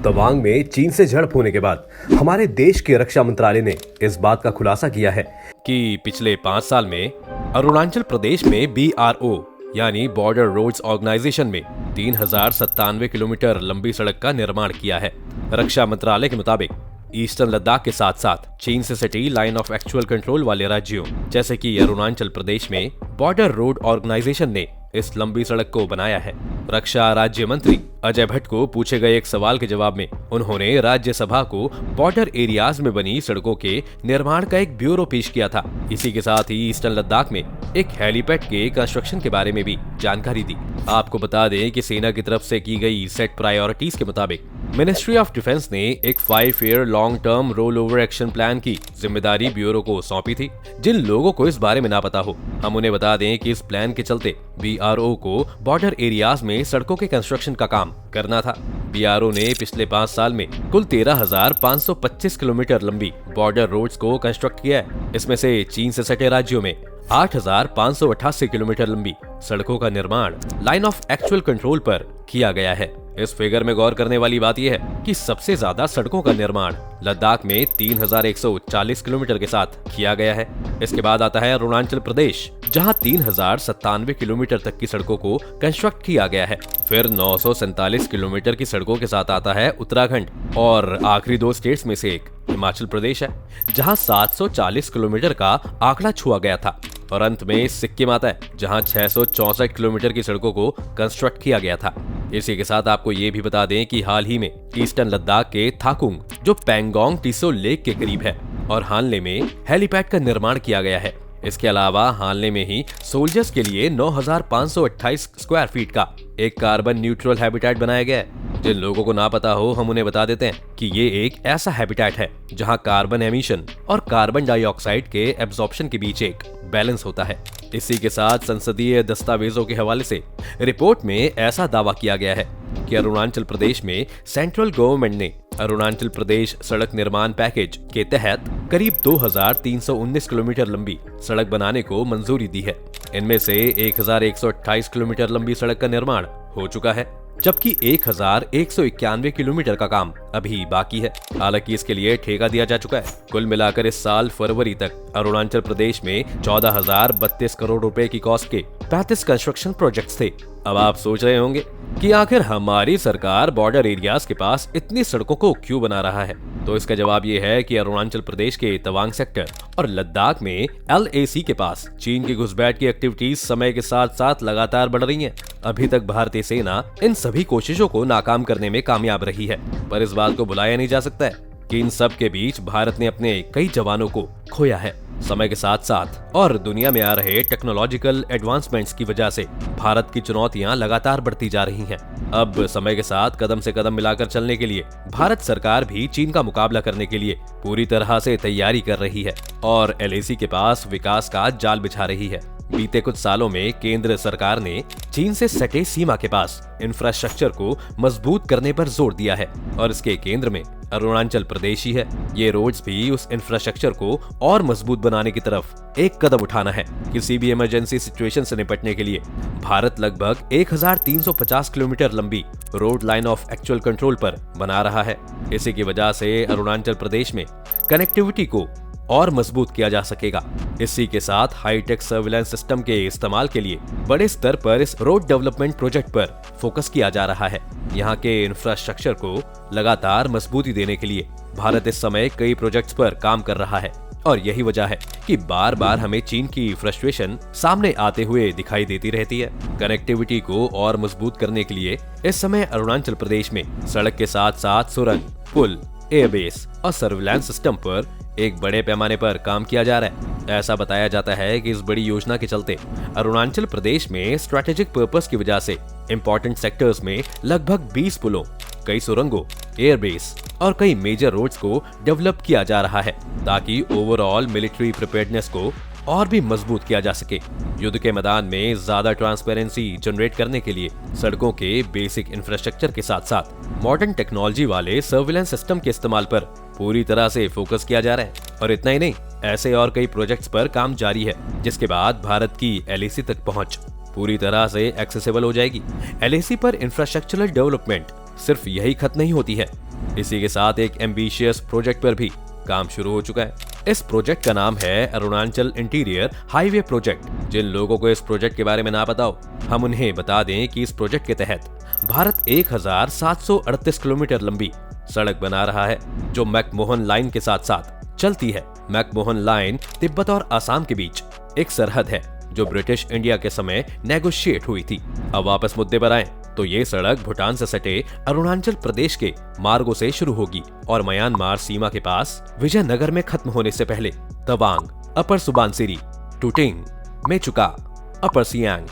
तवांग में चीन से झड़प होने के बाद हमारे देश के रक्षा मंत्रालय ने इस बात का खुलासा किया है कि पिछले 5 साल में अरुणाचल प्रदेश में BRO यानी बॉर्डर रोड्स ऑर्गेनाइजेशन में 3097 किलोमीटर लंबी सड़क का निर्माण किया है। रक्षा मंत्रालय के मुताबिक ईस्टर्न लद्दाख के साथ साथ चीन से सटी लाइन ऑफ एक्चुअल कंट्रोल वाले राज्यों जैसे कि अरुणाचल प्रदेश में बॉर्डर रोड ऑर्गेनाइजेशन ने इस लंबी सड़क को बनाया है। रक्षा राज्य मंत्री अजय भट्ट को पूछे गए एक सवाल के जवाब में उन्होंने राज्यसभा को बॉर्डर एरियाज में बनी सड़कों के निर्माण का एक ब्यूरो पेश किया था। इसी के साथ ही ईस्टर्न लद्दाख में एक हेलीपैड के कंस्ट्रक्शन के बारे में भी जानकारी दी। आपको बता दें कि सेना की तरफ से की गई सेट प्रायोरिटीज के मुताबिक मिनिस्ट्री ऑफ डिफेंस ने एक 5 year long term roll over action plan की जिम्मेदारी ब्यूरो को सौंपी थी। जिन लोगों को इस बारे में ना पता हो, हम उन्हें बता दें कि इस प्लान के चलते BRO को बॉर्डर एरियाज में सड़कों के कंस्ट्रक्शन का काम करना था। BRO ने पिछले 5 साल में कुल 13,525 किलोमीटर लंबी बॉर्डर रोड्स को कंस्ट्रक्ट किया है। इसमें से चीन से सटे राज्यों में 8,588 किलोमीटर लंबी सड़कों का निर्माण लाइन ऑफ एक्चुअल कंट्रोल पर किया गया है। इस फिगर में गौर करने वाली बात यह है कि सबसे ज्यादा सड़कों का निर्माण लद्दाख में 3,140 किलोमीटर के साथ किया गया है। इसके बाद आता है अरुणाचल प्रदेश, जहां 3,097 किलोमीटर तक की सड़कों को कंस्ट्रक्ट किया गया है। फिर 947 किलोमीटर की सड़कों के साथ आता है उत्तराखंड और आखिरी 2 स्टेट्स में से एक हिमाचल प्रदेश है, जहां 740 किलोमीटर का आंकड़ा छुआ गया था। और अंत में सिक्किम आता है, जहां 664 किलोमीटर की सड़कों को कंस्ट्रक्ट किया गया था। इसी के साथ आपको ये भी बता दें कि हाल ही में ईस्टर्न लद्दाख के थाकुंग, जो पैंगोंग टिसो लेक के करीब है, और हानले में हेलीपैड का निर्माण किया गया है। इसके अलावा हानले में ही सोल्जर्स के लिए 9,528 स्क्वायर फीट का एक कार्बन न्यूट्रल हैबिटेट बनाया गया है। जिन लोगों को ना पता हो, हम उन्हें बता देते हैं कि ये एक ऐसा हैबिटेट है जहां कार्बन एमिशन और कार्बन डाइऑक्साइड के एब्जॉर्प्शन के बीच एक बैलेंस होता है। इसी के साथ संसदीय दस्तावेजों के हवाले से रिपोर्ट में ऐसा दावा किया गया है कि अरुणाचल प्रदेश में सेंट्रल गवर्नमेंट ने अरुणाचल प्रदेश सड़क निर्माण पैकेज के तहत करीब 2,319 किलोमीटर लंबी सड़क बनाने को मंजूरी दी है। इनमें से 1,128 किलोमीटर लंबी सड़क का निर्माण हो चुका है, जबकि 1,191 किलोमीटर का काम अभी बाकी है। हालांकि इसके लिए ठेका दिया जा चुका है। कुल मिलाकर इस साल फरवरी तक अरुणाचल प्रदेश में 14,032 करोड़ रुपए की कॉस्ट के 35 कंस्ट्रक्शन प्रोजेक्ट्स थे। अब आप सोच रहे होंगे कि आखिर हमारी सरकार बॉर्डर एरियाज के पास इतनी सड़कों को क्यों बना रहा है। तो इसका जवाब ये है कि अरुणाचल प्रदेश के तवांग सेक्टर और लद्दाख में LAC के पास चीन की घुसपैठ की एक्टिविटीज समय के साथ साथ लगातार बढ़ रही हैं। अभी तक भारतीय सेना इन सभी कोशिशों को नाकाम करने में कामयाब रही है, पर इस बात को भुलाया नहीं जा सकता है कि इन सब के बीच भारत ने अपने कई जवानों को खोया है। समय के साथ साथ और दुनिया में आ रहे टेक्नोलॉजिकल एडवांसमेंट्स की वजह से भारत की चुनौतियां लगातार बढ़ती जा रही हैं। अब समय के साथ कदम से कदम मिलाकर चलने के लिए भारत सरकार भी चीन का मुकाबला करने के लिए पूरी तरह से तैयारी कर रही है और LAC के पास विकास का जाल बिछा रही है। बीते कुछ सालों में केंद्र सरकार ने चीन से सटे सीमा के पास इंफ्रास्ट्रक्चर को मजबूत करने पर जोर दिया है और इसके केंद्र में अरुणाचल प्रदेश ही है। ये रोड्स भी उस इंफ्रास्ट्रक्चर को और मजबूत बनाने की तरफ एक कदम उठाना है। किसी भी इमरजेंसी सिचुएशन से निपटने के लिए भारत लगभग 1,350 किलोमीटर लंबी road line of actual control पर बना रहा है। इसी की वजह से अरुणाचल प्रदेश में कनेक्टिविटी को और मजबूत किया जा सकेगा। इसी के साथ हाईटेक सर्विलांस सिस्टम के इस्तेमाल के लिए बड़े स्तर पर इस रोड डेवलपमेंट प्रोजेक्ट पर फोकस किया जा रहा है। यहाँ के इंफ्रास्ट्रक्चर को लगातार मजबूती देने के लिए भारत इस समय कई प्रोजेक्ट्स पर काम कर रहा है और यही वजह है कि बार बार हमें चीन की फ्रस्ट्रेशन सामने आते हुए दिखाई देती रहती है। कनेक्टिविटी को और मजबूत करने के लिए इस समय अरुणाचल प्रदेश में सड़क के साथ साथ सुरंग, पुल, एयरबेस और सर्विलांस सिस्टम पर एक बड़े पैमाने पर काम किया जा रहा है। ऐसा बताया जाता है कि इस बड़ी योजना के चलते अरुणाचल प्रदेश में स्ट्रेटेजिक पर्पस की वजह से इंपॉर्टेंट सेक्टर्स में लगभग 20 पुलों, कई सुरंगों, एयरबेस और कई मेजर रोड्स को डेवलप किया जा रहा है ताकि ओवरऑल मिलिट्री प्रिपेयर्डनेस को और भी मजबूत किया जा सके। युद्ध के मैदान में ज्यादा ट्रांसपेरेंसी जनरेट करने के लिए सड़कों के बेसिक इंफ्रास्ट्रक्चर के साथ साथ मॉडर्न टेक्नोलॉजी वाले सर्विलांस सिस्टम के इस्तेमाल पर पूरी तरह से फोकस किया जा रहा है। और इतना ही नहीं, ऐसे और कई प्रोजेक्ट्स पर काम जारी है जिसके बाद भारत की LAC तक पहुंच पूरी तरह से एक्सेसिबल हो जाएगी। LAC पर इंफ्रास्ट्रक्चरल डेवलपमेंट सिर्फ यही खत्म नहीं होती है, इसी के साथ एक एम्बिशियस प्रोजेक्ट पर भी काम शुरू हो चुका है। इस प्रोजेक्ट का नाम है अरुणाचल इंटीरियर हाईवे प्रोजेक्ट। जिन लोगों को इस प्रोजेक्ट के बारे में ना पता हो, हम उन्हें बता दें कि इस प्रोजेक्ट के तहत भारत 1738 किलोमीटर लंबी सड़क बना रहा है, जो मैकमोहन लाइन के साथ साथ चलती है। मैकमोहन लाइन तिब्बत और असम के बीच एक सरहद है, जो ब्रिटिश इंडिया के समय नेगोशिएट हुई थी। अब वापस मुद्दे पर आएं, तो ये सड़क भूटान से सटे अरुणाचल प्रदेश के मार्गों से शुरू होगी और म्यांमार सीमा के पास विजयनगर में खत्म होने से पहले तवांग, अपर सुबानसिरी, टुटिंग, मेचुका, अपर सियांग,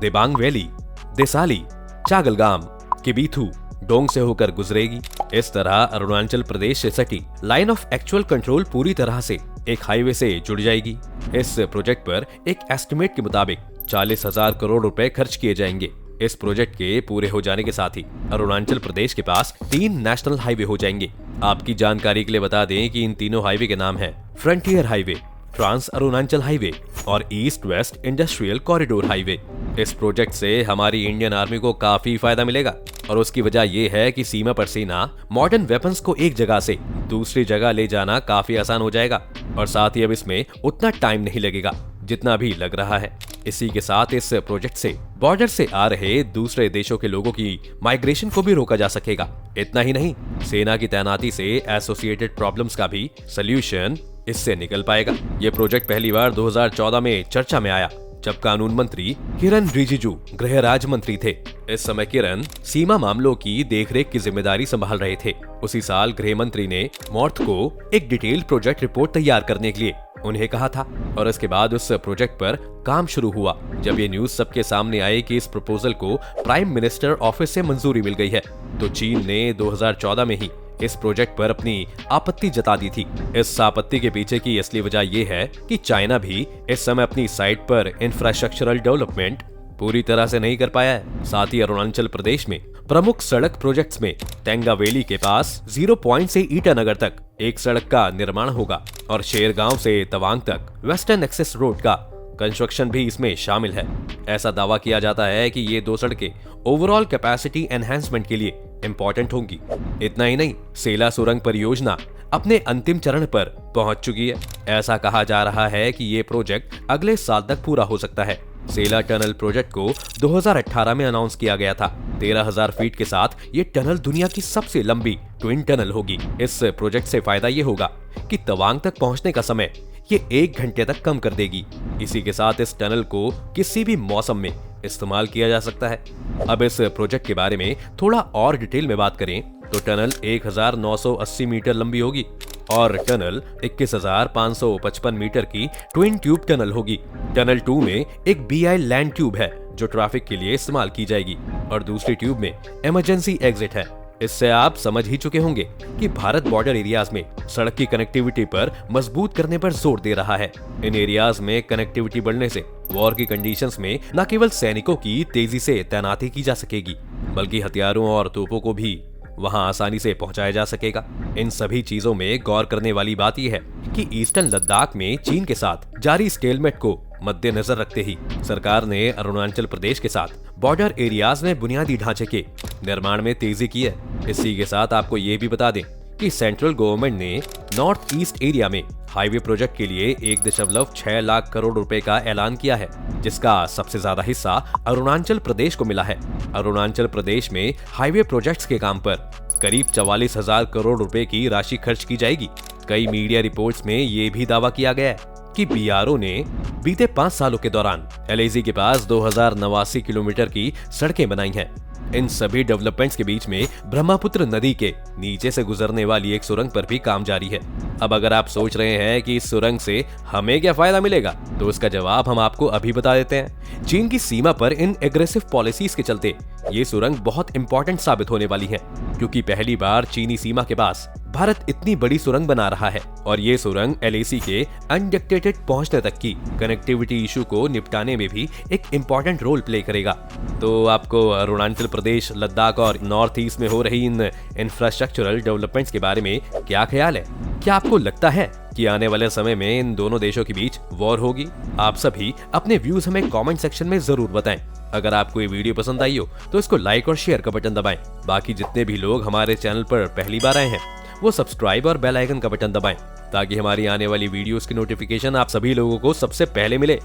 देबांग वैली, देसाली, चागलगाम, किबीथू, डोंग से होकर गुजरेगी। इस तरह अरुणाचल प्रदेश से सटी लाइन ऑफ एक्चुअल कंट्रोल पूरी तरह से एक हाईवे से जुड़ जाएगी। इस प्रोजेक्ट पर एक एस्टिमेट के मुताबिक 40,000 करोड़ रुपए खर्च किए जाएंगे। इस प्रोजेक्ट के पूरे हो जाने के साथ ही अरुणाचल प्रदेश के पास 3 नेशनल हाईवे हो जाएंगे। आपकी जानकारी के लिए बता दें कि इन तीनों हाईवे के नाम है frontier highway, trans Arunachal highway और east west industrial corridor highway. इस प्रोजेक्ट से हमारी इंडियन आर्मी को काफी फायदा मिलेगा और उसकी वजह यह है कि सीमा पर सेना मॉडर्न वेपन्स को एक जगह से दूसरी जगह ले जाना काफी आसान हो जाएगा और साथ ही अब इसमें उतना टाइम नहीं लगेगा जितना भी लग रहा है। इसी के साथ इस प्रोजेक्ट से बॉर्डर से आ रहे दूसरे देशों के लोगों की माइग्रेशन को भी रोका जा सकेगा। इतना ही नहीं, सेना की तैनाती से एसोसिएटेड प्रॉब्लम्स का भी सल्यूशन इससे निकल पाएगा। ये प्रोजेक्ट पहली बार 2014 में चर्चा में आया, जब कानून मंत्री किरण रिजिजू गृह राज्य मंत्री थे। इस समय किरण सीमा मामलों की देखरेख की जिम्मेदारी संभाल रहे थे। उसी साल गृह मंत्री ने मॉर्थ को एक डिटेल्ड प्रोजेक्ट रिपोर्ट तैयार करने के लिए उन्हें कहा था और इसके बाद उस प्रोजेक्ट पर काम शुरू हुआ। जब ये न्यूज सबके सामने आई कि इस प्रपोजल को प्राइम मिनिस्टर ऑफिस से मंजूरी मिल गई है, तो चीन ने 2014 में ही इस प्रोजेक्ट पर अपनी आपत्ति जता दी थी। इस आपत्ति के पीछे की असली वजह ये है कि चाइना भी इस समय अपनी साइट पर इंफ्रास्ट्रक्चरल डेवलपमेंट पूरी तरह से नहीं कर पाया है। साथ ही अरुणाचल प्रदेश में प्रमुख सड़क प्रोजेक्ट्स में तेंगा वैली के पास 0 पॉइंट से ईटानगर तक एक सड़क का निर्माण होगा और शेरगांव से तवांग तक वेस्टर्न एक्सेस रोड का कंस्ट्रक्शन भी इसमें शामिल है। ऐसा दावा किया जाता है कि ये 2 सड़कें ओवरऑल कैपेसिटी एनहांसमेंट के लिए इम्पोर्टेंट होंगी। इतना ही नहीं, सेला सुरंग परियोजना अपने अंतिम चरण पर पहुंच चुकी है। ऐसा कहा जा रहा है कि ये प्रोजेक्ट अगले साल तक पूरा हो सकता है। सेला टनल प्रोजेक्ट को 2018 में अनाउंस किया गया था। 13,000 फीट के साथ ये टनल दुनिया की सबसे लंबी ट्विन टनल होगी। इस प्रोजेक्ट से फायदा ये होगा कि तवांग तक पहुंचने का समय ये 1 घंटे तक कम कर देगी। इसी के साथ इस टनल को किसी भी मौसम में इस्तेमाल किया जा सकता है। अब इस प्रोजेक्ट के बारे में थोड़ा और डिटेल में बात करें तो टनल 1980 मीटर लंबी होगी और टनल 21,555 मीटर की ट्विन ट्यूब टनल होगी। टनल 2 में एक BI लैंड ट्यूब है जो ट्रैफिक के लिए इस्तेमाल की जाएगी और दूसरी ट्यूब में इमरजेंसी एग्जिट है। इससे आप समझ ही चुके होंगे कि भारत बॉर्डर एरियाज में सड़क की कनेक्टिविटी पर मजबूत करने पर जोर दे रहा है। इन एरियाज में कनेक्टिविटी बढ़ने से वॉर की कंडीशंस में न केवल सैनिकों की तेजी से तैनाती की जा सकेगी, बल्कि हथियारों और तोपों को भी वहां आसानी से पहुंचाया जा सकेगा। इन सभी चीजों में गौर करने वाली बात यह है कि ईस्टर्न लद्दाख में चीन के साथ जारी स्टेलमेट को मद्देनजर रखते ही सरकार ने अरुणाचल प्रदेश के साथ बॉर्डर एरियाज में बुनियादी ढांचे के निर्माण में तेजी की है। इसी के साथ आपको ये भी बता दें कि सेंट्रल गवर्नमेंट ने नॉर्थ ईस्ट एरिया में हाईवे प्रोजेक्ट के लिए 1.6 लाख करोड़ रुपए का ऐलान किया है, जिसका सबसे ज्यादा हिस्सा अरुणाचल प्रदेश को मिला है। अरुणाचल प्रदेश में हाईवे प्रोजेक्ट्स के काम पर करीब 44,000 करोड़ रुपए की राशि खर्च की जाएगी। कई मीडिया रिपोर्ट्स में ये भी दावा किया गया है कि BRO ने बीते 5 सालों के दौरान LAC के पास 2089 किलोमीटर की सड़कें बनाई हैं। इन सभी डेवलपमेंट्स के बीच में ब्रह्मपुत्र नदी के नीचे से गुजरने वाली एक सुरंग पर भी काम जारी है। अब अगर आप सोच रहे हैं कि इस सुरंग से हमें क्या फायदा मिलेगा, तो उसका जवाब हम आपको अभी बता देते हैं। चीन की सीमा पर इन एग्रेसिव पॉलिसीज के चलते ये सुरंग बहुत इंपॉर्टेंट साबित होने वाली है, क्योंकि पहली बार चीनी सीमा के पास भारत इतनी बड़ी सुरंग बना रहा है और ये सुरंग LAC के अनडिक्टेटेड पहुंचने तक की कनेक्टिविटी इशू को निपटाने में भी एक इम्पोर्टेंट रोल प्ले करेगा। तो आपको अरुणाचल प्रदेश, लद्दाख और नॉर्थ ईस्ट में हो रही इन इंफ्रास्ट्रक्चरल डेवलपमेंट्स के बारे में क्या ख्याल है? क्या आपको लगता है कि कि आने वाले समय में इन दोनों देशों के बीच वॉर होगी। आप सभी अपने व्यूज हमें कमेंट सेक्शन में जरूर बताएं। अगर आपको ये वीडियो पसंद आई हो तो इसको लाइक और शेयर का बटन दबाएं। बाकी जितने भी लोग हमारे चैनल पर पहली बार आए हैं वो सब्सक्राइब और बेल आइकन का बटन दबाएं ताकि हमारी आने वाली वीडियोस की नोटिफिकेशन आप सभी लोगों को सबसे पहले मिले।